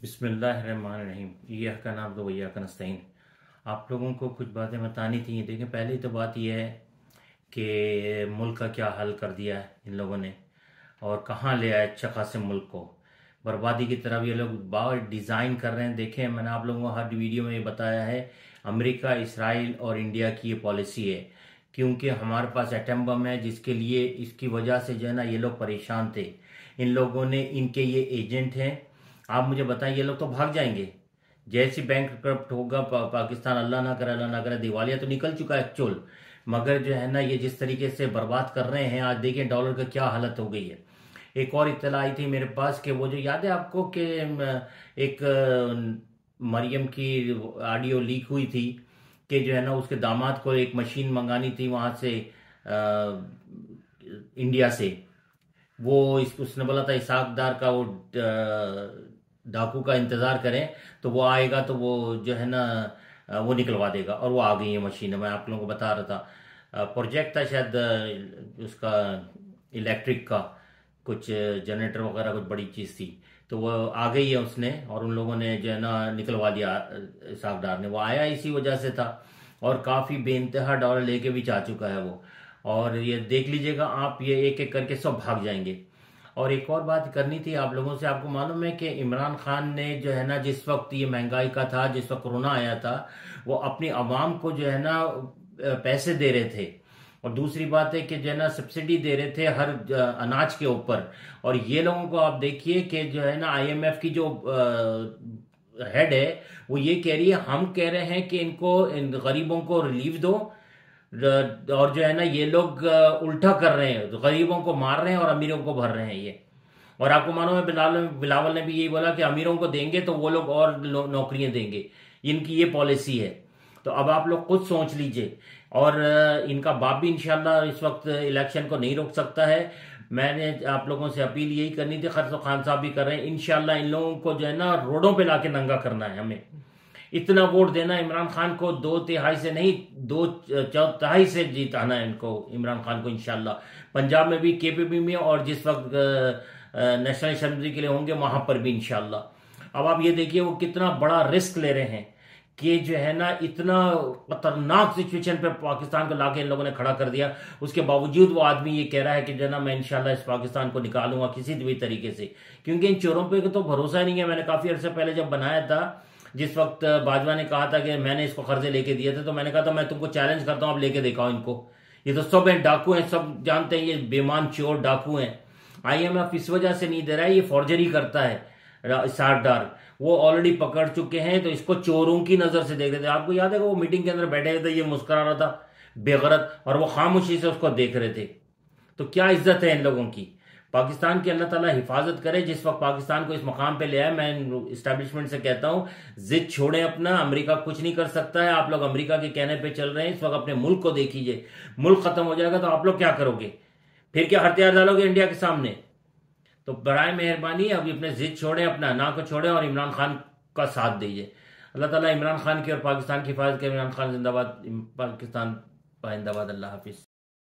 बिस्मिल्लाहिर्रहमानिर्रहीम। यह का नाम तो भैया का नस्तीन। आप लोगों को कुछ बातें बतानी थी। देखें, पहली तो बात यह है कि मुल्क का क्या हाल कर दिया है इन लोगों ने, और कहाँ ले आए अच्छा खासे मुल्क को बर्बादी की तरफ ये लोग बहुत डिज़ाइन कर रहे हैं। देखें, मैंने आप लोगों को हर वीडियो में ये बताया है, अमेरिका, इसराइल और इंडिया की ये पॉलिसी है, क्योंकि हमारे पास एटम बम है, जिसके लिए इसकी वजह से जो है ना ये लोग परेशान थे। इन लोगों ने, इनके ये एजेंट हैं। आप मुझे बताएं, ये लोग तो भाग जाएंगे जैसे बैंक करप्ट होगा पाकिस्तान, अल्लाह ना करे दिवालिया तो निकल चुका है एक्चुअल। मगर जो है ना ये जिस तरीके से बर्बाद कर रहे हैं, आज देखें डॉलर का क्या हालत हो गई है। एक और इत्तला आई थी मेरे पास कि वो जो याद है आपको कि एक मरियम की ऑडियो लीक हुई थी कि जो है ना उसके दामाद को एक मशीन मंगानी थी वहां से, इंडिया से। वो उसने बोला था इसाकदार का वो डाकू का इंतजार करें, तो वो आएगा तो वो जो है ना वो निकलवा देगा। और वो आ गई है मशीन, मैं आप लोगों को बता रहा था। प्रोजेक्ट था शायद उसका इलेक्ट्रिक का, कुछ जनरेटर वगैरह कुछ बड़ी चीज़ थी। तो वो आ गई है उसने, और उन लोगों ने जो है ना निकलवा दिया। इसाकदार ने, वो आया इसी वजह से था, और काफ़ी बेइंतहा डॉलर लेके भी जा चुका है वो। और ये देख लीजिएगा आप, ये एक एक करके सब भाग जाएंगे। और एक और बात करनी थी आप लोगों से। आपको मालूम है कि इमरान खान ने जो है ना, जिस वक्त ये महंगाई का था, जिस वक्त कोरोना आया था, वो अपनी आवाम को जो है ना पैसे दे रहे थे। और दूसरी बात है कि जो है ना सब्सिडी दे रहे थे हर अनाज के ऊपर। और ये लोगों को आप देखिए कि जो है ना आईएमएफ की जो हेड है, वो ये कह रही है, हम कह रहे हैं कि इनको, इन गरीबों को रिलीफ दो। और जो है ना ये लोग उल्टा कर रहे हैं, गरीबों को मार रहे हैं और अमीरों को भर रहे हैं ये। और आपको मालूम है बिलावल ने भी यही बोला कि अमीरों को देंगे तो वो लोग और नौकरियां देंगे। इनकी ये पॉलिसी है। तो अब आप लोग खुद सोच लीजिए। और इनका बाप भी इंशाल्लाह इस वक्त इलेक्शन को नहीं रोक सकता है। मैंने आप लोगों से अपील यही करनी थी, खैर तो खान साहब भी कर रहे हैं, इंशाल्लाह इन लोगों को जो है ना रोडों पे लाके नंगा करना है हमें। इतना वोट देना इमरान खान को, 2/3 से नहीं, 2/4 से जिताना है इनको, इमरान खान को इंशाल्लाह। पंजाब में भी, केपीपी में, और जिस वक्त नेशनल असेंबली के लिए होंगे वहां पर भी इंशाल्लाह। अब आप ये देखिए वो कितना बड़ा रिस्क ले रहे हैं कि जो है ना इतना खतरनाक सिचुएशन पे पाकिस्तान को लाके इन लोगों ने खड़ा कर दिया। उसके बावजूद वो आदमी ये कह रहा है कि जो है ना मैं इंशाल्लाह इस पाकिस्तान को निकालूंगा किसी भी तरीके से, क्योंकि इन चोरों पे तो भरोसा नहीं है। मैंने काफी अर्से पहले जब बनाया था, जिस वक्त बाजवा ने कहा था कि मैंने इसको कर्जे लेके दिए थे, तो मैंने कहा था मैं तुमको चैलेंज करता हूं, आप लेके दिखाओ इनको। ये तो सब हैं, डाकू हैं, सब जानते हैं ये बेमान चोर डाकू हैं। आईएमएफ इस वजह से नहीं दे रहा है, ये फॉर्जरी करता है इसाकदार। वो ऑलरेडी पकड़ चुके हैं, तो इसको चोरों की नजर से देख रहे थे। आपको याद है कि वो मीटिंग के अंदर बैठे हुए थे, ये मुस्कुरा रहा था बेगरत, और वो खामोशी से उसको देख रहे थे। तो क्या इज्जत है इन लोगों की। पाकिस्तान की अल्लाह ताला हिफाजत करे। जिस वक्त पाकिस्तान को इस मकाम पे ले आए, मैं इस्टेब्लिशमेंट से कहता हूं, जिद छोड़ें अपना। अमेरिका कुछ नहीं कर सकता है। आप लोग अमेरिका के कहने पे चल रहे हैं। इस वक्त अपने मुल्क को देखिए, मुल्क खत्म हो जाएगा तो आप लोग क्या करोगे फिर? क्या हथियार डालोगे इंडिया के सामने? तो बराए मेहरबानी अभी अपने जिद छोड़ें, अपना ना को छोड़ें, और इमरान खान का साथ दीजिए। अल्लाह ताला इमरान खान की और पाकिस्तान की हिफाजत करे। इमरान खान जिंदाबाद, पाकिस्तान जिंदाबाद। अल्लाह हाफिज।